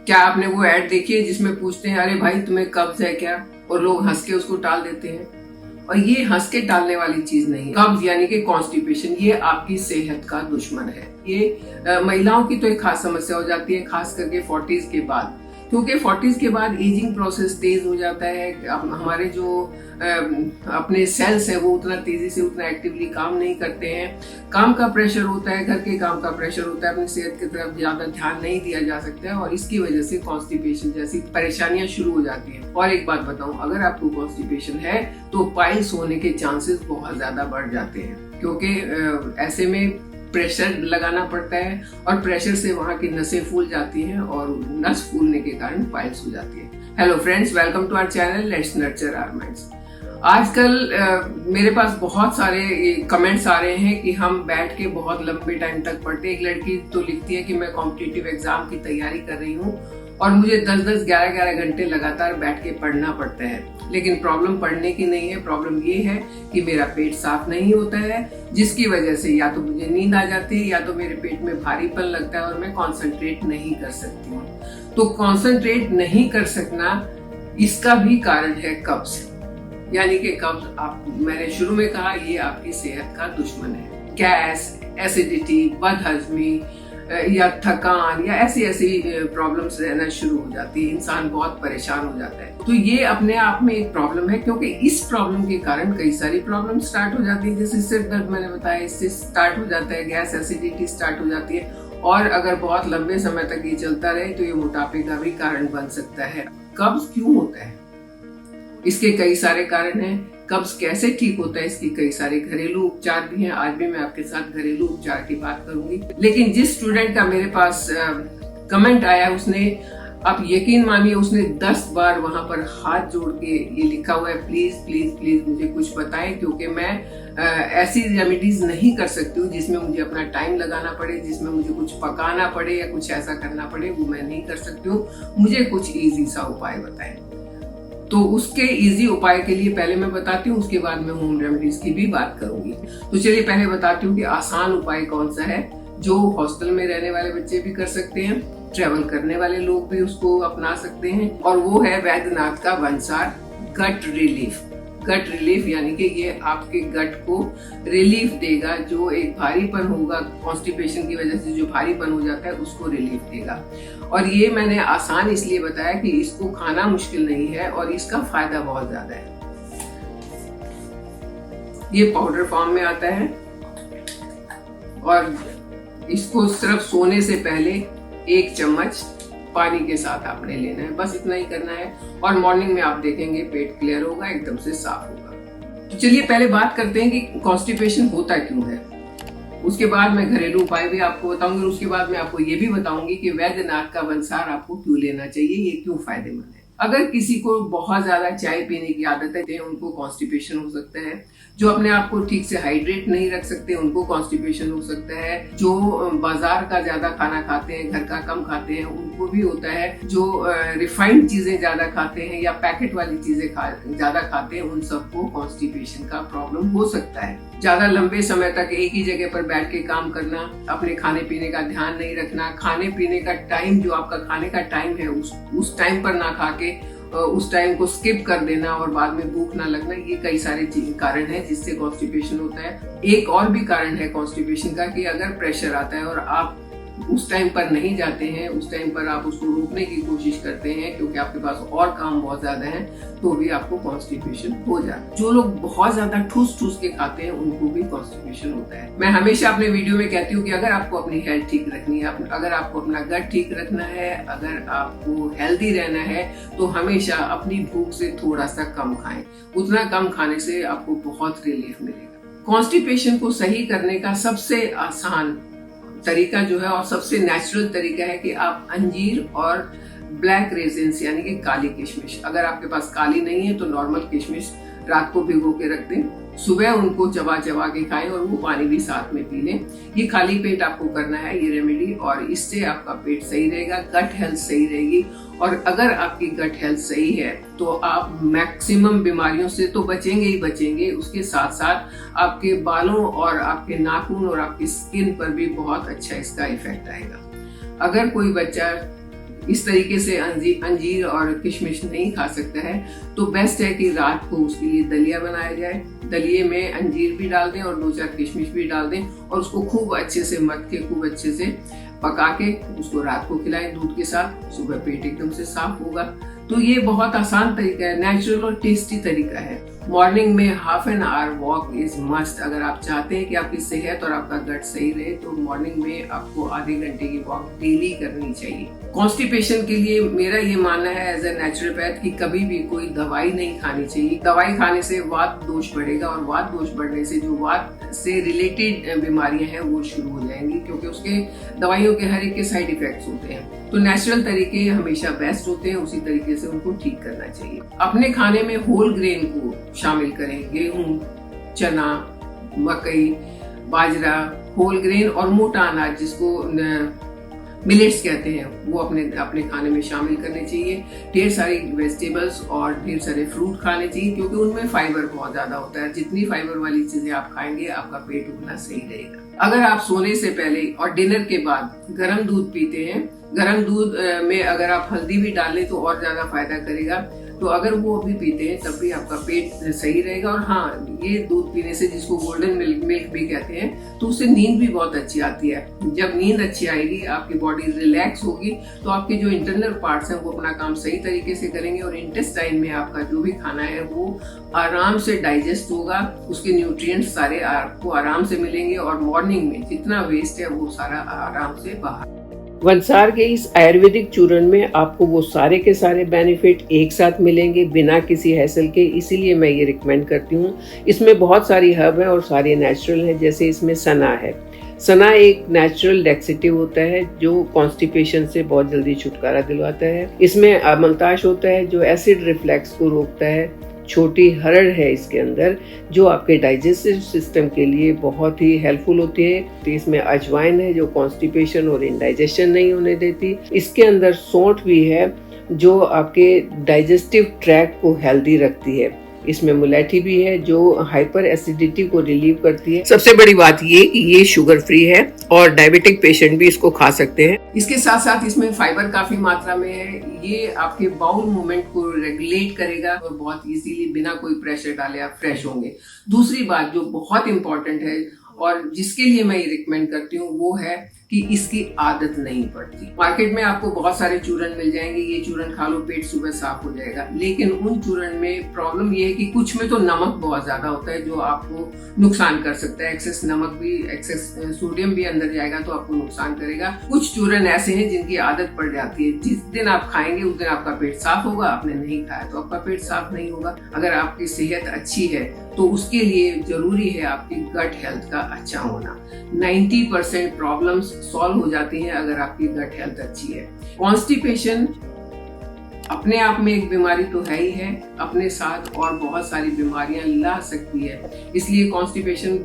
क्या आपने वो ऐड देखी है जिसमें पूछते हैं अरे भाई तुम्हें कब्ज है क्या, और लोग हंस के उसको टाल देते हैं। और ये हंस के टालने वाली चीज नहीं है। कब्ज यानी कि कॉन्स्टिपेशन ये आपकी सेहत का दुश्मन है। ये महिलाओं की तो एक खास समस्या हो जाती है, खास करके 40s के बाद, क्योंकि 40s के बाद एजिंग प्रोसेस तेज हो जाता है। हमारे जो अपने सेल्स है वो उतना तेजी से उतना एक्टिवली काम नहीं करते हैं। काम का प्रेशर होता है, घर के काम का प्रेशर होता है, अपनी सेहत की तरफ ज्यादा ध्यान नहीं दिया जा सकता है और इसकी वजह से कॉन्स्टिपेशन जैसी परेशानियां शुरू हो जाती हैं। और एक बात बताऊं, अगर आपको कॉन्स्टिपेशन है तो पाइल्स होने के चांसेस बहुत ज्यादा बढ़ जाते हैं, क्योंकि ऐसे में प्रेशर लगाना पड़ता है और प्रेशर से वहाँ की नसें फूल जाती हैं और नस फूलने के कारण पाइल्स हो जाती है। Hello friends, welcome to our channel let's nurture our minds. आजकल मेरे पास बहुत सारे कमेंट्स आ रहे हैं कि हम बैठ के बहुत लंबे टाइम तक पढ़ते हैं। एक लड़की तो लिखती है कि मैं कॉम्पिटिटिव एग्जाम की तैयारी कर रही हूँ और मुझे 10-10, 11-11 घंटे लगातार बैठ के पढ़ना पड़ता है। लेकिन प्रॉब्लम पढ़ने की नहीं है, प्रॉब्लम ये है कि मेरा पेट साफ नहीं होता है, जिसकी वजह से या तो मुझे नींद आ जाती है या तो मेरे पेट में भारीपन लगता है और मैं कॉन्सेंट्रेट नहीं कर सकती हूँ। तो कॉन्सेंट्रेट नहीं कर सकना, इसका भी कारण है कब्ज। यानी कि कब्ज, मैंने शुरू में कहा, ये आपकी सेहत का दुश्मन है। गैस, एसिडिटी, बदहजमी या थकान या ऐसी प्रॉब्लम्स रहना शुरू हो जाती है, इंसान बहुत परेशान हो जाता है। तो ये अपने आप में एक प्रॉब्लम है, क्योंकि इस प्रॉब्लम के कारण कई सारी प्रॉब्लम स्टार्ट हो जाती है। जैसे सिर दर्द मैंने बताया, इससे स्टार्ट हो जाता है, गैस एसिडिटी स्टार्ट हो जाती है और अगर बहुत लंबे समय तक ये चलता रहे तो ये मोटापे का भी कारण बन सकता है। कब्ज क्यों होता है? इसके कई सारे कारण हैं। कब्ज कैसे ठीक होता है, इसकी कई सारे घरेलू उपचार भी हैं। आज भी मैं आपके साथ घरेलू उपचार की बात करूंगी। लेकिन जिस स्टूडेंट का मेरे पास कमेंट आया, उसने, आप यकीन मानिए, उसने 10 बार वहां पर हाथ जोड़ के ये लिखा हुआ है, प्लीज प्लीज प्लीज मुझे कुछ बताएं, क्योंकि मैं ऐसी रेमेडीज नहीं कर सकती हूँ जिसमें मुझे अपना टाइम लगाना पड़े, जिसमें मुझे कुछ पकाना पड़े या कुछ ऐसा करना पड़े, वो मैं नहीं कर सकती हूँ। मुझे कुछ इजी सा उपाय बताएं। तो उसके इजी उपाय के लिए पहले मैं बताती हूँ, उसके बाद मैं होम रेमेडीज की भी बात करूंगी। तो चलिए पहले बताती हूँ कि आसान उपाय कौन सा है जो हॉस्टल में रहने वाले बच्चे भी कर सकते हैं, ट्रेवल करने वाले लोग भी उसको अपना सकते हैं, और वो है वैद्यनाथ का वंसार गट रिलीफ। गट रिलीफ यानी कि ये आपके गट को रिलीफ देगा। जो एक भारीपन होगा कॉन्स्टिपेशन की वजह से, जो भारीपन हो जाता है, उसको रिलीफ देगा। और ये मैंने आसान इसलिए बताया कि इसको खाना मुश्किल नहीं है और इसका फायदा बहुत ज्यादा है। ये पाउडर फॉर्म में आता है और इसको सिर्फ सोने से पहले 1 चम्मच पानी के साथ आपने लेना है, बस इतना ही करना है। और मॉर्निंग में आप देखेंगे पेट क्लियर होगा, एकदम से साफ होगा। तो चलिए पहले बात करते हैं कि कॉन्स्टिपेशन होता क्यों है। उसके बाद मैं घरेलू उपाय भी आपको बताऊंगी। उसके बाद मैं आपको ये भी बताऊंगी कि वैद्यनाथ का वंसार आपको क्यों लेना चाहिए, ये क्यों फायदेमंद है। अगर किसी को बहुत ज्यादा चाय पीने की आदत है, उनको कॉन्स्टिपेशन हो सकता है। जो अपने आप को ठीक से हाइड्रेट नहीं रख सकते, उनको कॉन्स्टिपेशन हो सकता है। जो बाजार का ज्यादा खाना खाते हैं, घर का कम खाते हैं, उनको भी होता है। जो रिफाइंड चीजें ज्यादा खाते हैं या पैकेट वाली चीजें ज्यादा खाते हैं, उन सबको कॉन्स्टिपेशन का प्रॉब्लम हो सकता है। ज्यादा लंबे समय तक एक ही जगह पर बैठ के काम करना, अपने खाने पीने का ध्यान नहीं रखना, खाने पीने का टाइम, जो आपका खाने का टाइम है, उस टाइम पर ना खा के उस टाइम को स्किप कर देना और बाद में भूख ना लगना, ये कई सारे कारण हैं जिससे कॉन्स्टिपेशन होता है। एक और भी कारण है कॉन्स्टिपेशन का कि अगर प्रेशर आता है और आप उस टाइम पर नहीं जाते हैं, उस टाइम पर आप उसको रोकने की कोशिश करते हैं क्योंकि आपके पास और काम बहुत ज्यादा है, तो भी आपको कॉन्स्टिपेशन हो जाता है। जो लोग बहुत ज्यादा ठूस के खाते हैं, उनको भी कॉन्स्टिपेशन होता है। मैं हमेशा अपने वीडियो में कहती हूँ कि अगर आपको अपनी हेल्थ ठीक रखनी है, अगर आपको अपना गट ठीक रखना है, अगर आपको हेल्दी रहना है, तो हमेशा अपनी भूख से थोड़ा सा कम खाएं। उतना कम खाने से आपको बहुत रिलीफ मिलेगा। कॉन्स्टिपेशन को सही करने का सबसे आसान तरीका जो है और सबसे नेचुरल तरीका है कि आप अंजीर और ब्लैक रेजिन्स यानी कि काली किशमिश, अगर आपके पास काली नहीं है तो नॉर्मल किशमिश रात को भिगो के रख दें, सुबह उनको चबा के खाएं और वो पानी भी साथ में पी लें। ये खाली पेट आपको करना है ये रेमेडी, और इससे आपका पेट सही रहेगा, गट हेल्थ सही रहेगी। और अगर आपकी गट हेल्थ सही है तो आप मैक्सिमम बीमारियों से तो बचेंगे ही बचेंगे, उसके साथ साथ आपके बालों और आपके नाखून और आपकी स्किन पर भी बहुत अच्छा इसका इफेक्ट आएगा। अगर कोई बच्चा इस तरीके से अंजीर और किशमिश नहीं खा सकता है, तो बेस्ट है कि रात को उसके लिए दलिया बनाया जाए। दलिये में अंजीर भी डाल दें और 2-4 किशमिश भी डाल दें और उसको खूब अच्छे से मथ के, खूब अच्छे से पका के उसको रात को खिलाएं दूध के साथ। सुबह पेट एकदम से साफ होगा। तो ये बहुत आसान तरीका है, नेचुरल और टेस्टी तरीका है। मॉर्निंग में half an hour walk is must. अगर आप चाहते हैं कि आपकी सेहत और आपका गट सही रहे तो मॉर्निंग में आपको आधे घंटे की वॉक डेली करनी चाहिए। कॉन्स्टिपेशन के लिए मेरा ये मानना है एज ए नेचुरोपैथ कि कभी भी कोई दवाई नहीं खानी चाहिए। दवाई खाने से वात दोष बढ़ेगा और वात दोष बढ़ने से जो वात से रिलेटेड बीमारियां हैं वो शुरू हो जाएंगी, क्योंकि उसके दवाइयों के हर एक के साइड इफेक्ट्स होते हैं। तो नेचुरल तरीके हमेशा बेस्ट होते हैं, उसी तरीके से उनको ठीक करना चाहिए। अपने खाने में होल ग्रेन को शामिल करें। गेहूं, चना, मकई, बाजरा, होल ग्रेन और मोटा अनाज जिसको मिलेट्स कहते हैं, वो अपने खाने में शामिल करने चाहिए। ढेर सारी वेजिटेबल्स और ढेर सारे फ्रूट खाने चाहिए, क्योंकि उनमें फाइबर बहुत ज्यादा होता है। जितनी फाइबर वाली चीजें आप खाएंगे आपका पेट उतना सही रहेगा। अगर आप सोने से पहले और डिनर के बाद गर्म दूध पीते हैं, गर्म दूध में अगर आप हल्दी भी डालें तो और ज्यादा फायदा करेगा। तो अगर वो अभी पीते हैं तब भी आपका पेट सही रहेगा। और हाँ, ये दूध पीने से, जिसको गोल्डन मिल्क भी कहते हैं, तो उससे नींद भी बहुत अच्छी आती है। जब नींद अच्छी आएगी, आपकी बॉडी रिलैक्स होगी, तो आपके जो इंटरनल पार्ट्स हैं वो अपना काम सही तरीके से करेंगे और इंटेस्टाइन में आपका जो भी खाना है वो आराम से डाइजेस्ट होगा। उसके न्यूट्रिएंट्स सारे आपको आराम से मिलेंगे और मॉर्निंग में जितना वेस्ट है वो सारा आराम से बाहर। वंसार के इस आयुर्वेदिक चूर्ण में आपको वो सारे के सारे बेनिफिट एक साथ मिलेंगे बिना किसी हैसल के, इसीलिए मैं ये रिकमेंड करती हूँ। इसमें बहुत सारी हर्ब है और सारे नेचुरल हैं। जैसे इसमें सना है। सना एक नेचुरल लैक्सेटिव होता है जो कॉन्स्टिपेशन से बहुत जल्दी छुटकारा दिलवाता है। इसमें अमलताश होता है जो एसिड रिफ्लेक्स को रोकता है। छोटी हरड़ है इसके अंदर जो आपके डाइजेस्टिव सिस्टम के लिए बहुत ही हेल्पफुल होती है। तो इसमें अजवाइन है जो कॉन्स्टिपेशन और इंडाइजेशन नहीं होने देती। इसके अंदर सौंठ भी है जो आपके डाइजेस्टिव ट्रैक को हेल्दी रखती है। इसमें मुलेठी भी है जो हाइपर एसिडिटी को रिलीव करती है। सबसे बड़ी बात ये कि ये शुगर फ्री है और डायबिटिक पेशेंट भी इसको खा सकते हैं। इसके साथ साथ इसमें फाइबर काफी मात्रा में है। ये आपके बाउल मूवमेंट को रेगुलेट करेगा और बहुत इजीली बिना कोई प्रेशर डाले आप फ्रेश होंगे। दूसरी बात जो बहुत इंपॉर्टेंट है और जिसके लिए मैं ये रिकमेंड करती हूँ वो है कि इसकी आदत नहीं पड़ती। मार्केट में आपको बहुत सारे चूर्ण मिल जाएंगे, ये चूर्ण खा लो पेट सुबह साफ हो जाएगा, लेकिन उन चूर्ण में प्रॉब्लम ये है कि कुछ में तो नमक बहुत ज्यादा होता है जो आपको नुकसान कर सकता है। एक्सेस नमक भी, एक्सेस सोडियम भी अंदर जाएगा तो आपको नुकसान करेगा। कुछ चूर्ण ऐसे हैं जिनकी आदत पड़ जाती है, जिस दिन आप खाएंगे उस दिन आपका पेट साफ होगा, आपने नहीं खाया तो आपका पेट साफ नहीं होगा। अगर आपकी सेहत अच्छी है तो उसके लिए जरूरी है आपकी गट हेल्थ का अच्छा होना। 90% प्रॉब्लम्स सॉल्व हो जाती हैं अगर आपकी गट हेल्थ अच्छी है। कॉन्स्टिपेशन अपने आप में एक बीमारी तो है ही है, अपने साथ और बहुत सारी बीमारियां ला सकती है। इसलिए कॉन्स्टिपेशन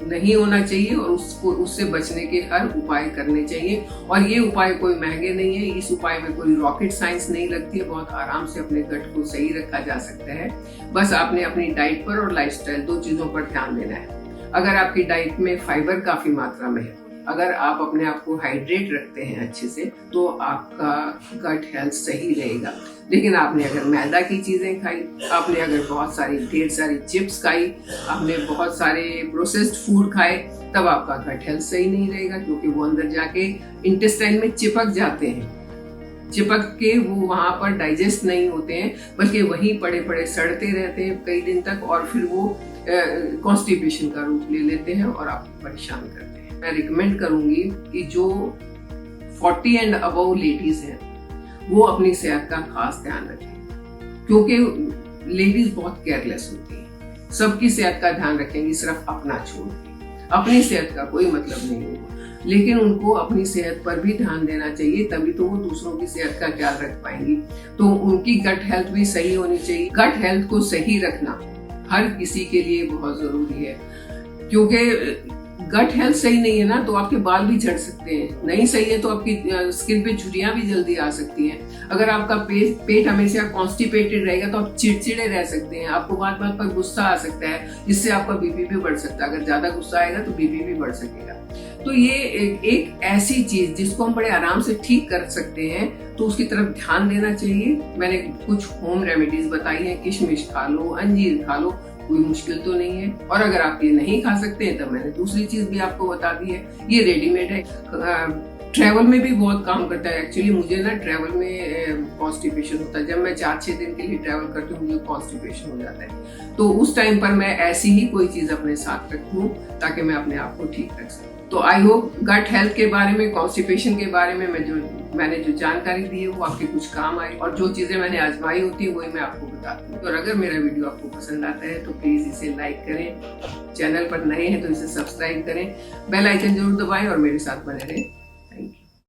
नहीं होना चाहिए और उससे बचने के हर उपाय करने चाहिए। और ये उपाय कोई महंगे नहीं है, इस उपाय में कोई रॉकेट साइंस नहीं लगती है। बहुत आराम से अपने गट को सही रखा जा सकता है। बस आपने अपनी डाइट पर और लाइफस्टाइल, 2 चीजों पर ध्यान देना है। अगर आपकी डाइट में फाइबर काफी मात्रा में है, अगर आप अपने आप को हाइड्रेट रखते हैं अच्छे से, तो आपका गट हेल्थ सही रहेगा। लेकिन आपने अगर मैदा की चीजें खाई, आपने अगर बहुत सारी ढेर सारी चिप्स खाई, आपने बहुत सारे प्रोसेस्ड फूड खाए, तब आपका गट हेल्थ सही नहीं रहेगा, क्योंकि वो अंदर जाके इंटेस्टाइन में चिपक जाते हैं। चिपक के वो वहां पर डाइजेस्ट नहीं होते हैं, बल्कि वहीं पड़े पड़े सड़ते रहते हैं कई दिन तक और फिर वो कॉन्स्टिपेशन का रूप ले लेते हैं और आपको परेशान करते हैं। मैं रिकमेंड करूंगी कि जो 40 एंड अबव लेडीज हैं वो अपनी सेहत का खास ध्यान रखें, क्योंकि लेडीज बहुत केयरलेस होती हैं। सबकी सेहत का ध्यान रखेंगी, सिर्फ अपना छोड़ के। अपनी सेहत का कोई मतलब नहीं होगा, लेकिन उनको अपनी सेहत पर भी ध्यान देना चाहिए, तभी तो वो दूसरों की सेहत का ख्याल रख पाएंगी। तो उनकी गट हेल्थ भी सही होनी चाहिए। गट हेल्थ को सही रखना हर किसी के लिए बहुत जरूरी है, क्योंकि गट हेल्थ सही नहीं है ना तो आपके बाल भी झड़ सकते हैं, नहीं सही है तो आपकी स्किन पे झुर्रियां भी जल्दी आ सकती हैं। अगर आपका पेट हमेशा कॉन्स्टिपेटेड रहेगा तो आप चिड़चिड़े रह सकते हैं, आपको बात बात पर गुस्सा आ सकता है, जिससे आपका बीपी भी बढ़ सकता है। अगर ज्यादा गुस्सा आएगा तो बीपी भी बढ़ सकेगा। तो ये एक ऐसी चीज जिसको हम बड़े आराम से ठीक कर सकते हैं, तो उसकी तरफ ध्यान देना चाहिए। मैंने कुछ होम रेमेडीज बताई हैं, किशमिश खा लो, अंजीर खा लो, कोई मुश्किल तो नहीं है। और अगर आप ये नहीं खा सकते हैं तो मैंने दूसरी चीज भी आपको बता दी है, ये रेडीमेड है, ट्रैवल में भी बहुत काम करता है। एक्चुअली मुझे ना ट्रैवल में कॉन्स्टिपेशन होता है, जब मैं 4-6 दिन के लिए ट्रैवल करती हूँ मुझे कॉन्स्टिपेशन हो जाता है, तो उस टाइम पर मैं ऐसी ही कोई चीज अपने साथ रखती हूँ ताकि मैं अपने आप को ठीक रख सकूँ। तो आई होप गट हेल्थ के बारे में, कॉन्स्टिपेशन के बारे में मैंने जो जानकारी दी है वो आपके कुछ काम आई, और जो चीजें मैंने आजमाई होती है वही मैं आपको बताती हूँ। और अगर मेरा वीडियो आपको पसंद आता है तो प्लीज इसे लाइक करें, चैनल पर नए हैं तो इसे सब्सक्राइब करें, बेल आइकन जरूर दबाएं और मेरे साथ बने रहें।